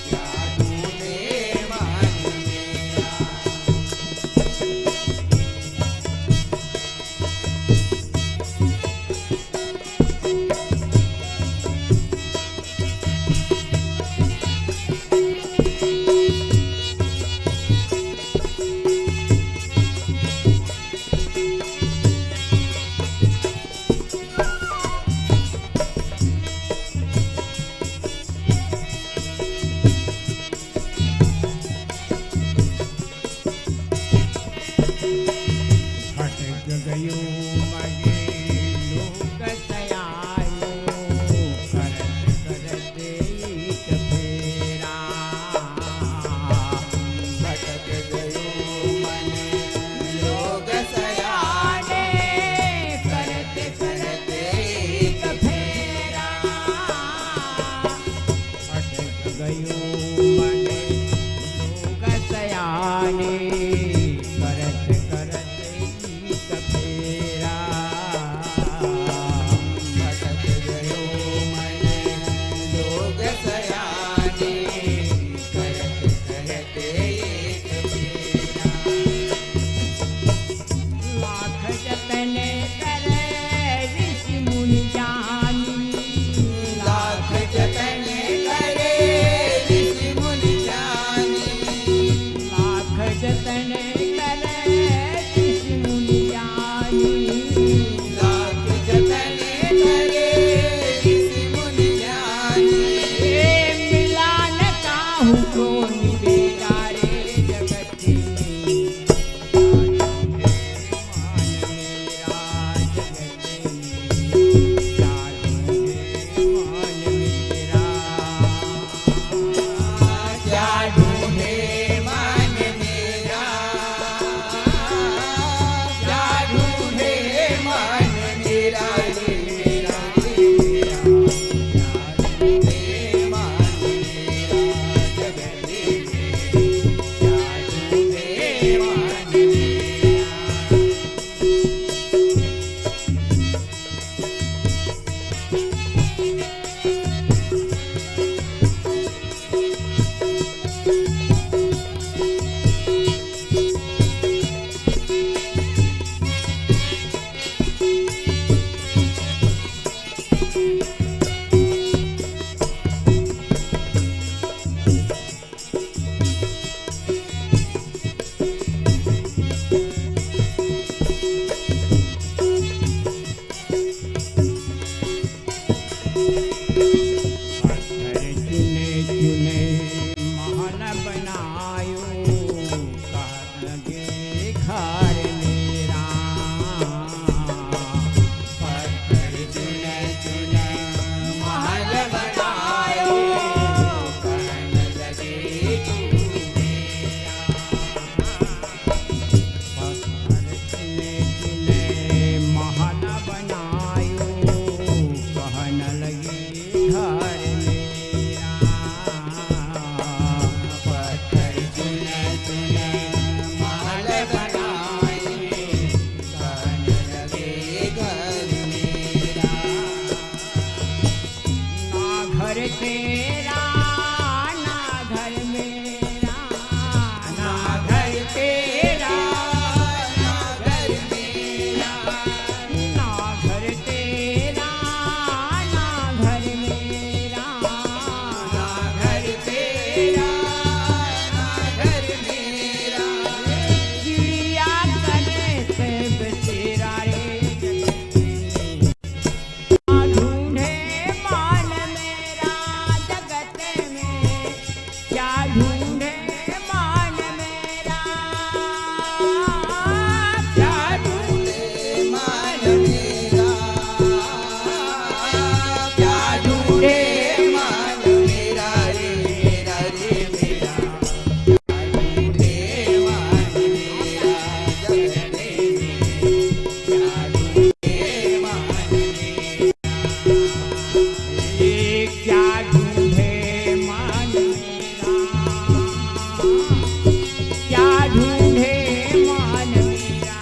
क्या ढूंढे मन मेरा भटक गयो मगे लोक सयानो। करत करत एक फेरा। भटक गयो मन लोग सयाने। करत करत एक फेरा भटक गयो मन लोक सयाने। करत करत एक फेरा।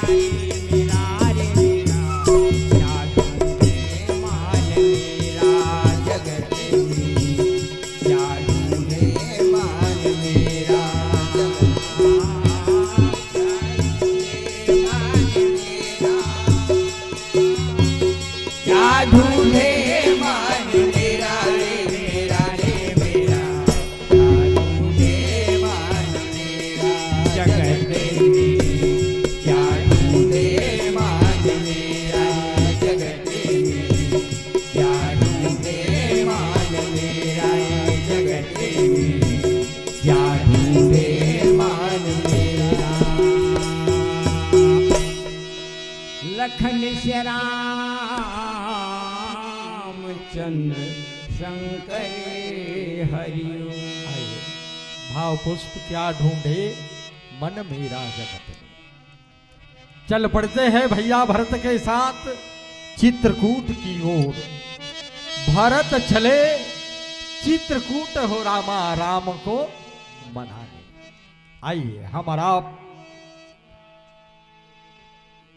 मेरा रे मेरा क्या ढूंढे मान मेरा जगत में क्या ढूंढे मान मेरा क्या ढूंढे मान मेरा रे मेरा रे मेरा ढूंढे मान मेरा जगत में क्या ढूंढे मान मेरा जगत में क्या ढूंढे मान मेरा जगत में क्या ढूंढे मान मेरा लखन श्री रामचंद्र शंकर हरिओ भाव पुष्प क्या ढूंढे मन मेरा जगत में। चल पड़ते हैं भैया भरत के साथ चित्रकूट की ओर। भरत चले चित्रकूट हो रामा राम को मनाने। आइए हमारा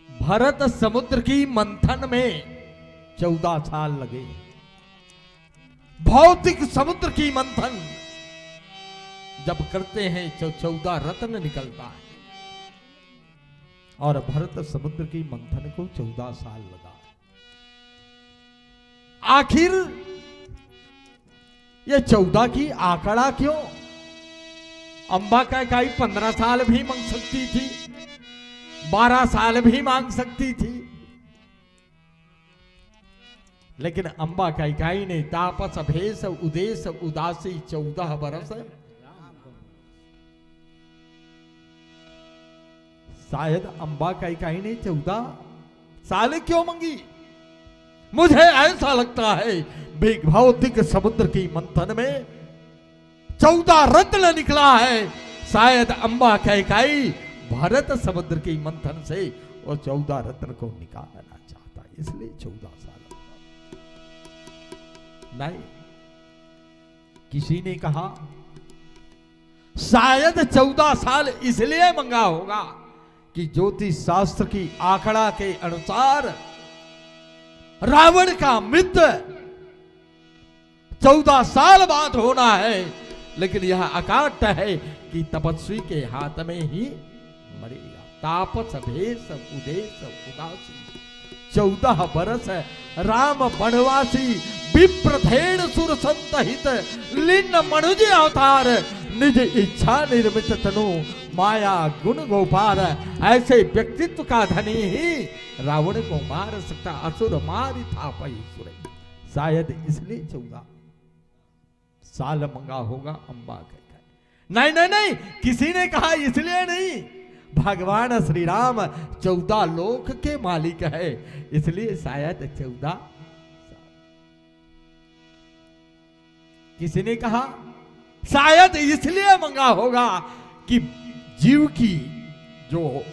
भरत समुद्र की मंथन में 14 साल लगे। भौतिक समुद्र की मंथन जब करते हैं 14 रत्न निकलता है और भरत समुद्र की मंथन को 14 साल लगा। आखिर ये 14 की आंकड़ा क्यों? अंबा का इकाई 15 साल भी मांग सकती थी, 12 साल भी मांग सकती थी, लेकिन अंबा का इकाई ने तापस भेष उदेश उदासी 14 बरस। शायद अंबा का इकाई ने 14 साल क्यों मांगी? मुझे ऐसा लगता है भौतिक समुद्र की मंथन में 14 रत्न निकला है। शायद अंबा का इकाई भरत समुद्र की मंथन से वो 14 रत्न को निकालना चाहता है, इसलिए 14 साल। नहीं, किसी ने कहा शायद 14 साल इसलिए मंगा होगा कि ज्योतिष शास्त्र की आंकड़ा के अनुसार रावण का मृत्यु 14 साल बाद होना है, लेकिन यह अकाट्य है कि तपस्वी के हाथ में ही मरेगा। तापस भेष उदेश उदासी 14 बरस राम वनवासी विप्रधेन सुर संतहित लिन्न मनुज अवतार निज इच्छा निर्मित तनु माया गुण गोपार। ऐसे व्यक्तित्व का धनी ही रावण को मार सकता, असुर मारी था सुर। शायद इसलिए 14 साल मंगा होगा अंबा का। नहीं नहीं नहीं, किसी ने कहा इसलिए नहीं, भगवान श्री राम 14 लोक के मालिक है, इसलिए शायद 14। किसी ने कहा शायद इसलिए मंगा होगा कि जीव की, जो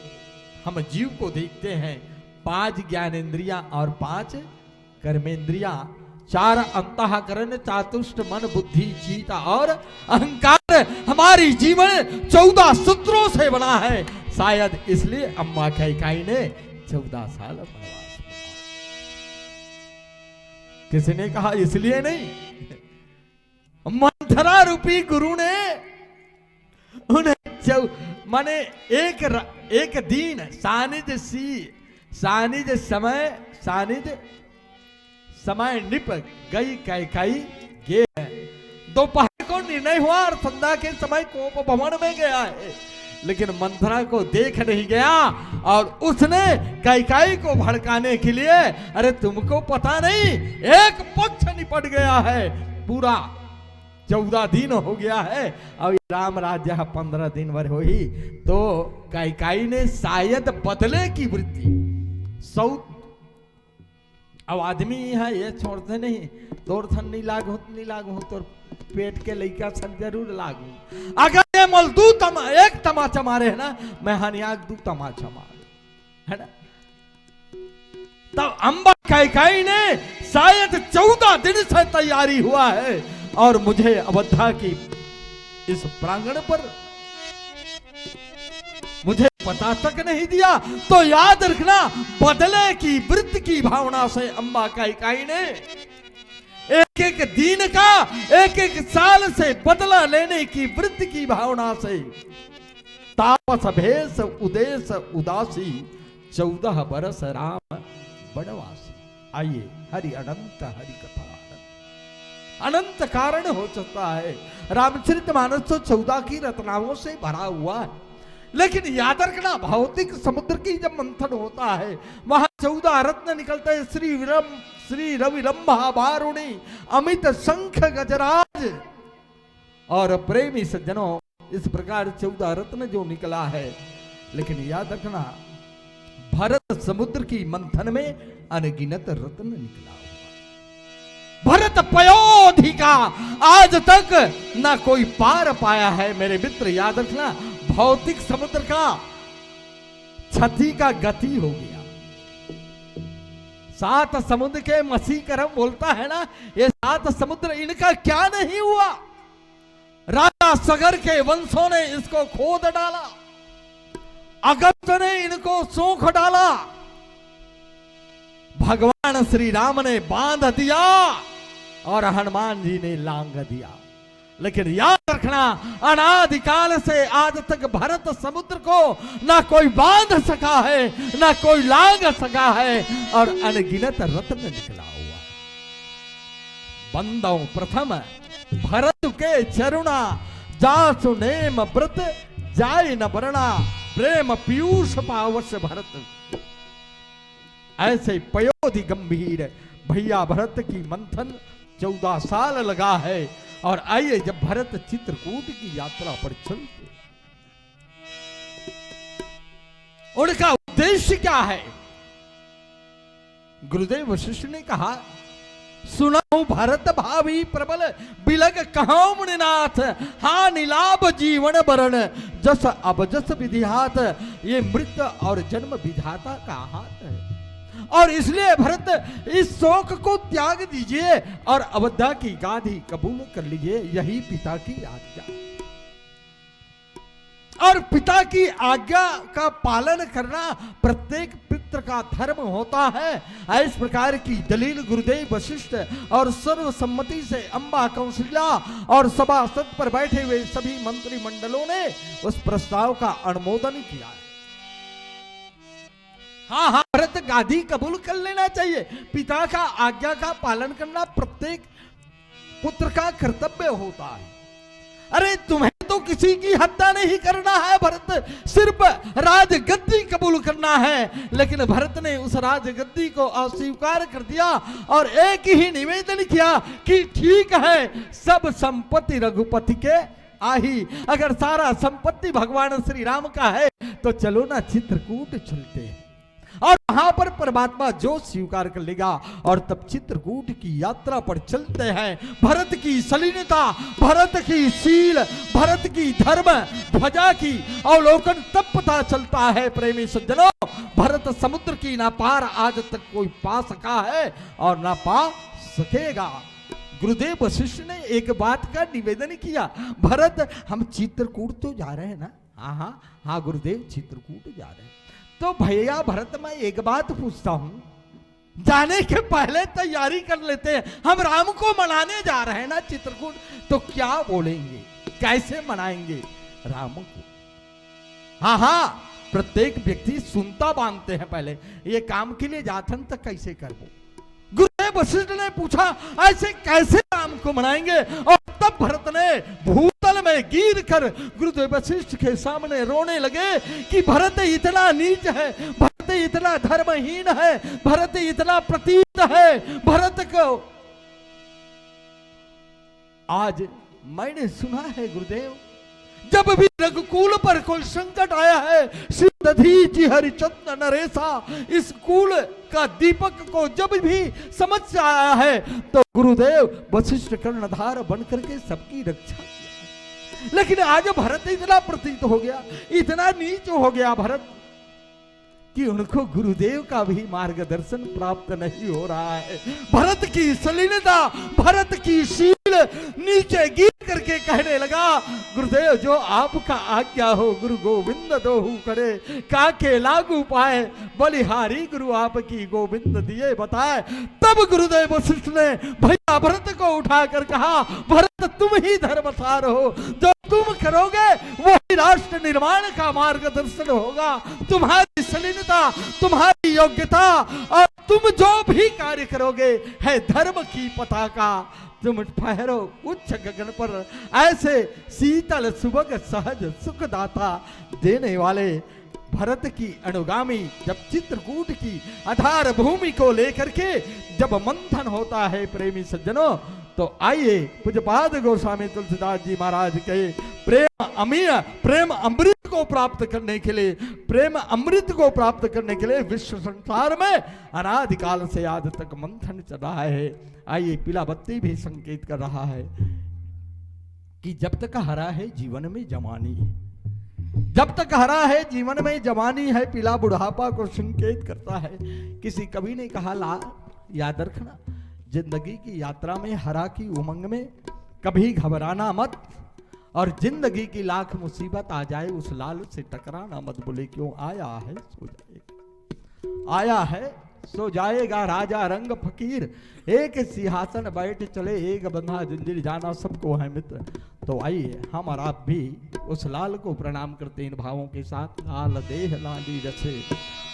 हम जीव को देखते हैं 5 ज्ञानेंद्रियां और 5 कर्मेंद्रियां, 4 अंतःकरण, चातुष्ट मन बुद्धि चीता और अहंकार। हमारी जीवन 14 सूत्रों से बना है। शायद इसलिए अम्मा कैकेयी ने 14 साल वनवास। किसी ने कहा इसलिए नहीं, मंथरा रूपी गुरु ने उन्हें माने एक दिन सानिध्य समय निप गई कैकेयी गे। दोपहर को निर्णय हुआ और संध्या के समय कोप भवन में गया है, लेकिन मंथरा को देख नहीं गया और उसने कैकेयी को भड़काने के लिए, अरे तुमको पता नहीं एक पक्ष निपट गया है, पूरा 14 दिन हो गया है और राम राज्य 15 दिन भर हो ही। तो कैकेयी ने शायद बदले की वृत्ति अब आदमी है ये छोड़ते नहीं, तोर थन नहीं लागू तोर पेट के लइका सन जरूर लागू। अगर ये मल एक तमाचा मारे है ना, मैं हनियाक 2 तमाचा मारे है ना। तब अंबा कैकेयी ने शायद 14 दिन से तैयारी हुआ है और मुझे अयोध्या की इस प्रांगण पर मुझे पता तक नहीं दिया। तो याद रखना, बदले की वृत्ति की भावना से अम्बा कैकेयी ने एक एक दिन का, एक एक साल से बदला लेने की वृत्ति की भावना से तापस भेष उदेश उदासी 14 बरस राम बनवासी। आइए, हरि अनंत हरि कथा अनंत कारण हो सकता है। रामचरितमानस तो 14 की रत्नाओं से भरा हुआ है, लेकिन याद रखना, भौतिक समुद्र की जब मंथन होता है वहां 14 रत्न निकलते हैं। श्री रवि रंभा वारुणी अमित शंख गजराज। और प्रेमी सज्जनों, इस प्रकार 14 रत्न जो निकला है, लेकिन याद रखना, भरत समुद्र की मंथन में अनगिनत रत्न निकला हुआ। भरत पयोधि का आज तक ना कोई पार पाया है। मेरे मित्र याद रखना, भौतिक समुद्र का छठी का गति हो गया। 7 समुद्र के मसीकरम बोलता है ना, ये 7 समुद्र इनका क्या नहीं हुआ। राजा सगर के वंशों ने इसको खोद डाला, अगस्त ने इनको सोख डाला, भगवान श्री राम ने बांध दिया और हनुमान जी ने लांग दिया। लेकिन याद रखना, अनादिकाल से आज तक भरत समुद्र को ना कोई बांध सका है, ना कोई लांग सका है, और अनगिनत रत्न निकला हुआ है। बंदो प्रथम भरत के चरुणा, जासु नेम व्रत जाय न बरना, प्रेम पीयूष पावश भरत। ऐसे पयोधि गंभीर भैया भरत की मंथन 14 साल लगा है। और आइए, जब भरत चित्रकूट की यात्रा पर चलते, उनका उद्देश्य क्या है? गुरुदेव वशिष्ठ ने कहा, सुनाओ भरत भावी प्रबल, बिलग कहां मुनिनाथ, हा नीलाभ जीवन बरण, जस अबजस विधिहात। ये मृत्यु और जन्म विधाता का हाथ है, और इसलिए भरत इस शोक को त्याग दीजिए और अवध्या की गादी कबूल कर लीजिए। यही पिता की आज्ञा, और पिता की आज्ञा का पालन करना प्रत्येक पितृ का धर्म होता है। इस प्रकार की दलील गुरुदेव वशिष्ठ और सर्वसम्मति से अम्बा कौशल्या और सभासद पर बैठे हुए सभी मंत्रिमंडलों ने उस प्रस्ताव का अनुमोदन किया है। हाँ, भरत गादी कबूल कर लेना चाहिए। पिता का आज्ञा का पालन करना प्रत्येक पुत्र का कर्तव्य होता है। अरे तुम्हें तो किसी की हत्या नहीं करना है भरत, सिर्फ राजगद्दी कबूल करना है। लेकिन भरत ने उस राजगद्दी को अस्वीकार कर दिया और एक ही निवेदन किया कि ठीक है, सब संपत्ति रघुपति के आही। अगर सारा संपत्ति भगवान श्री राम का है तो चलो ना चित्रकूट चलते हैं, और वहां पर परमात्मा जो स्वीकार कर लेगा। और तब चित्रकूट की यात्रा पर चलते हैं। भरत की सलीनता, भरत की शील, भरत की धर्म ध्वजा की अवलोकन तब पता चलता है प्रेमी सज्जनों, भरत समुद्र की ना पार आज तक कोई पा सका है और ना पा सकेगा। गुरुदेव वशिष्ठ ने एक बात का निवेदन किया, भरत हम चित्रकूट तो जा रहे हैं ना? हाँ गुरुदेव, चित्रकूट जा रहे हैं। तो भैया भरत, मैं एक बात पूछता हूं, जाने के पहले तैयारी कर लेते हैं। हम राम को मनाने जा रहे हैं ना चित्रकूट, तो क्या बोलेंगे, कैसे मनाएंगे राम को? हाँ, प्रत्येक व्यक्ति सुनता बांधते हैं पहले, ये काम के लिए जाथन तक कैसे करबो। गुरुदेव वशिष्ठ ने पूछा, ऐसे कैसे राम को मनाएंगे? और तब भरत ने भूतल में गिर कर गुरुदेव वशिष्ठ के सामने रोने लगे कि भरत इतना नीच है, भरत इतना धर्महीन है, भरत इतना प्रतीत है। भरत को आज मैंने सुना है गुरुदेव, जब भी रघुकुल पर कोई संकट आया है, सिद्धि हरिचंद्र नरेशा, इस कुल का दीपक को जब भी समस्या आया है तो गुरुदेव वशिष्ठ कर्णधार बनकर के सबकी रक्षा किया। लेकिन आज भरत इतना प्रतीत हो गया, इतना नीच हो गया भरत, कि उनको गुरुदेव का भी मार्गदर्शन प्राप्त नहीं हो रहा है। भरत की सलीनता, भरत की शील नीचे गिर करके करके कहने लगा, गुरुदेव जो आपका आज्ञा हो, गुरु गोविंद दोहु करे, काके लागू पाए, बलिहारी गुरु आपकी गोविंद दिए बताए। तब गुरुदेव वशिष्ठ ने भैया भरत को उठाकर कहा, भरत तुम ही धर्मसार हो, जो तुम करोगे वही राष्ट्र निर्माण का मार्गदर्शन होगा। तुम्हारी सलीनता, तुम्हारी योग्यता और तुम जो भी कार्य करोगे है धर्म की पताका। तुम ठहरो उच्च गगन पर, ऐसे शीतल सुबह सहज सुखदाता देने वाले भरत की अनुगामी जब चित्रकूट की आधार भूमि को लेकर के जब मंथन होता है प्रेमी सज्जनों, तो आइए पूज्यपाद गोस्वामी तुलसीदास जी महाराज के प्रेम अमृत को प्राप्त करने के लिए, प्रेम अमृत को प्राप्त करने के लिए विश्व संसार में अनादिकाल से आज तक मंथन चल रहा है। आइए पीला बत्ती भी संकेत कर रहा है कि जब तक हरा है जीवन में जवानी, जब तक हरा है जीवन में जवानी है, पीला बुढ़ापा को संकेत करता है। किसी कवि ने कहा, ला याद रखना जिंदगी की यात्रा में हरा की उमंग में कभी घबराना मत, और जिंदगी की लाख मुसीबत आ जाए उस लाल से टकराना मत। बोले क्यों? आया है सो जाएगा, आया है सो जाएगा राजा रंग फकीर, एक सिंहासन बैठ चले एक बंधा जंजीर जाना सबको है मित्र। तो आइए हम और आप भी उस लाल को प्रणाम करते इन भावों के साथ। लाल देह लाली रसे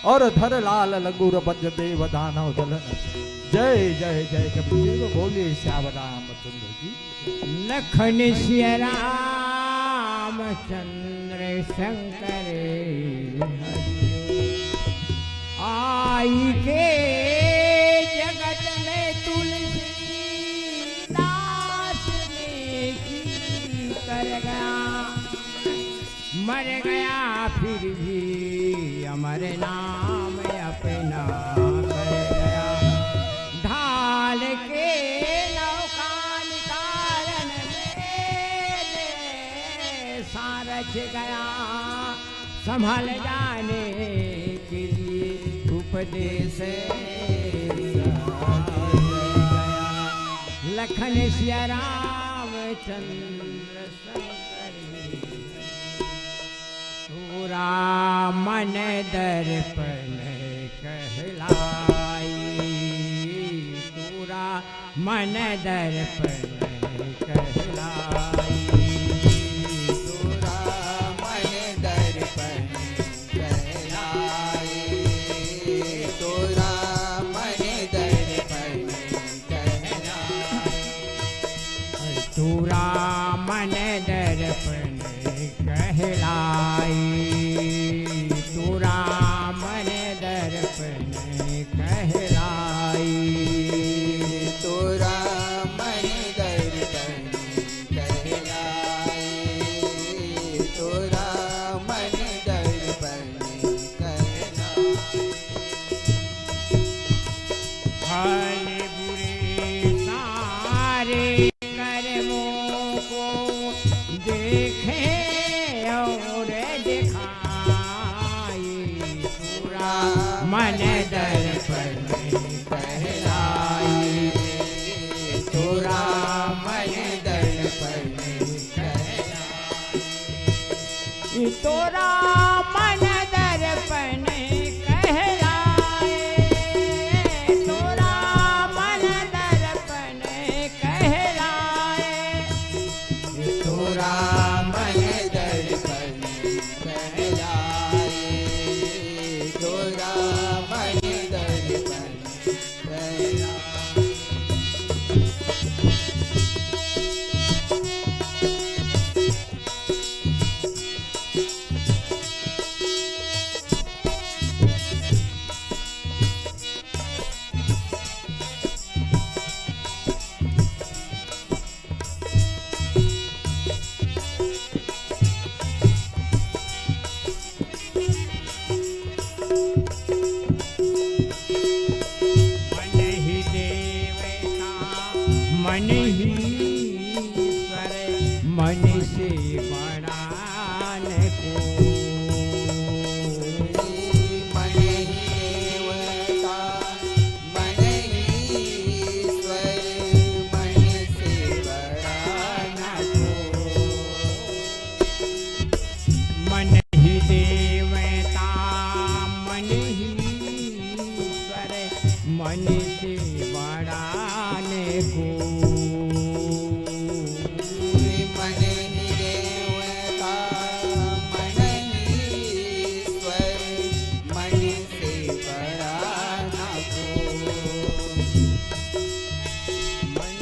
और धर लाल लंगूर बज देव दानव दलन। जय जय जय कबीर बोलिए श्याम रामचंद्र की। लखन सिया राम चंद्र शंकर आई के जगत में तुलसी दास ने की कर गया, मर गया फिर भी अमर नाम अपना कर गया। ढाल के नौका निकालन में सारच गया, संभल जाने के लिए उपदेश लखन सिया राम चंद्र शंकर पूरा मन दर्पण कहलाई, पूरा मन दर्पण कहलाई। तूरा मन दर्पण कहलाई, तूरा मन दर्पण कहलाई, तोरा मन दर्पण कहलाई, तोरा मन दर्पण कहलाई। भले बुरे सारे कर्मों को देखे और दिखाए, पूरा मन दर्पण कहलाई, तोरा मन दर्पण कहलाई। तोरा मन दर्पण कहलाए, तोरा मन दर्पण कहलाए, तोरा मन दर्पण कहलाई, तोरा मन दर्पण कहलाई। मन ही देवता मन ही ईश्वर, मन से बड़ा न कोई। मन ही देवता मन ही ईश्वर, मन से बड़ा न कोई। मन से बढ़ाने को। मन ही देवता मन ही ईश्वर मन से बड़ा ना कोई। मन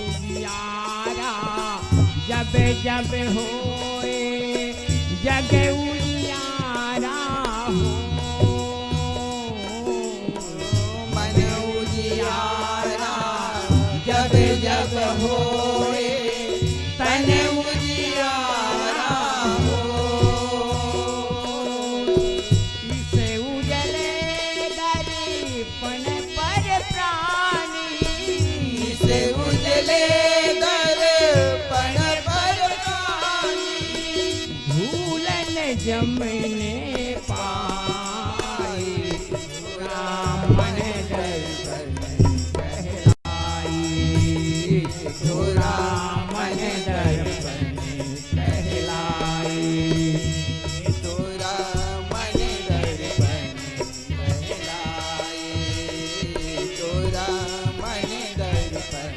उजियारा जब जब होए जग उजियारा हो। मन उजियारा जब जब होए तन उजियारा हो। इसे उजले दर्पण पर प्राणी से उजले दर्पण पर प्राणी भूलन जमने पाए। राम मन दर्पण कहलाई तो राम मन दर्पण कहलाई। तो राम दर्पण कहलाए। तो राम दर्पण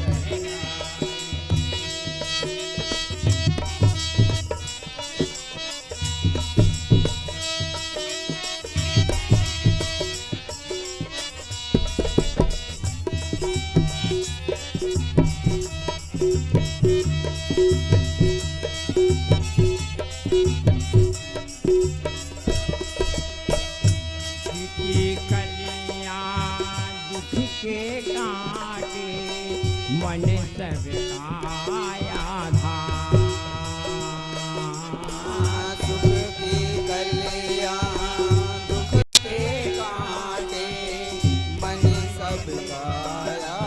कहलाए। की कलियां दुख के काटे मन सब काया धाम। सुख की कलियां दुख के काटे मन सब काया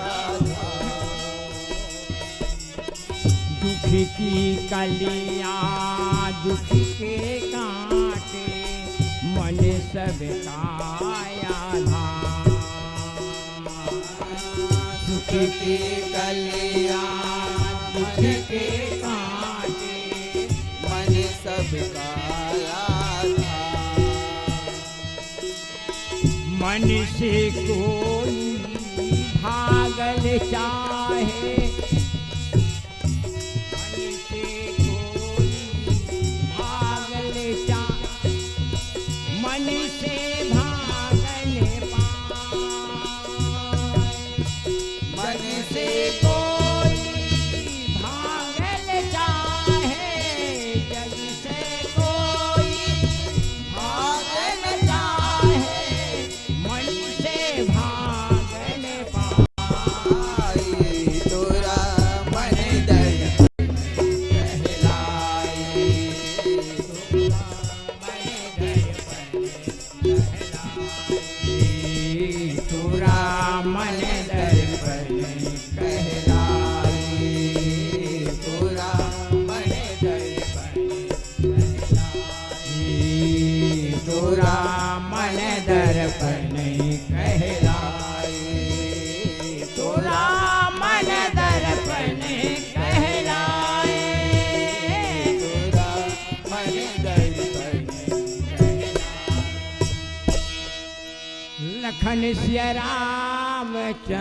दुख की कलियां दुख के काटे मन सब काया धाम। सुख की कलियां दुख के काटे मन सब काया मन से कोई भागल चाहे मन से कोई भागल चाहे मन से भागल पाए। मन से कोई भागल चाहे जग से कोई भागल चाहे मन से भागल पाए। तो राम दर्पण कहलाए। तुरा मन दर्पण कहलाए। तो राम दर्पण तुरा मन दर्पण कहलाए। तुरा मन दर्पण कहलाए। लखन सिया रामचंद्र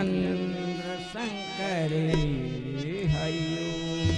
शंकर हरिओ।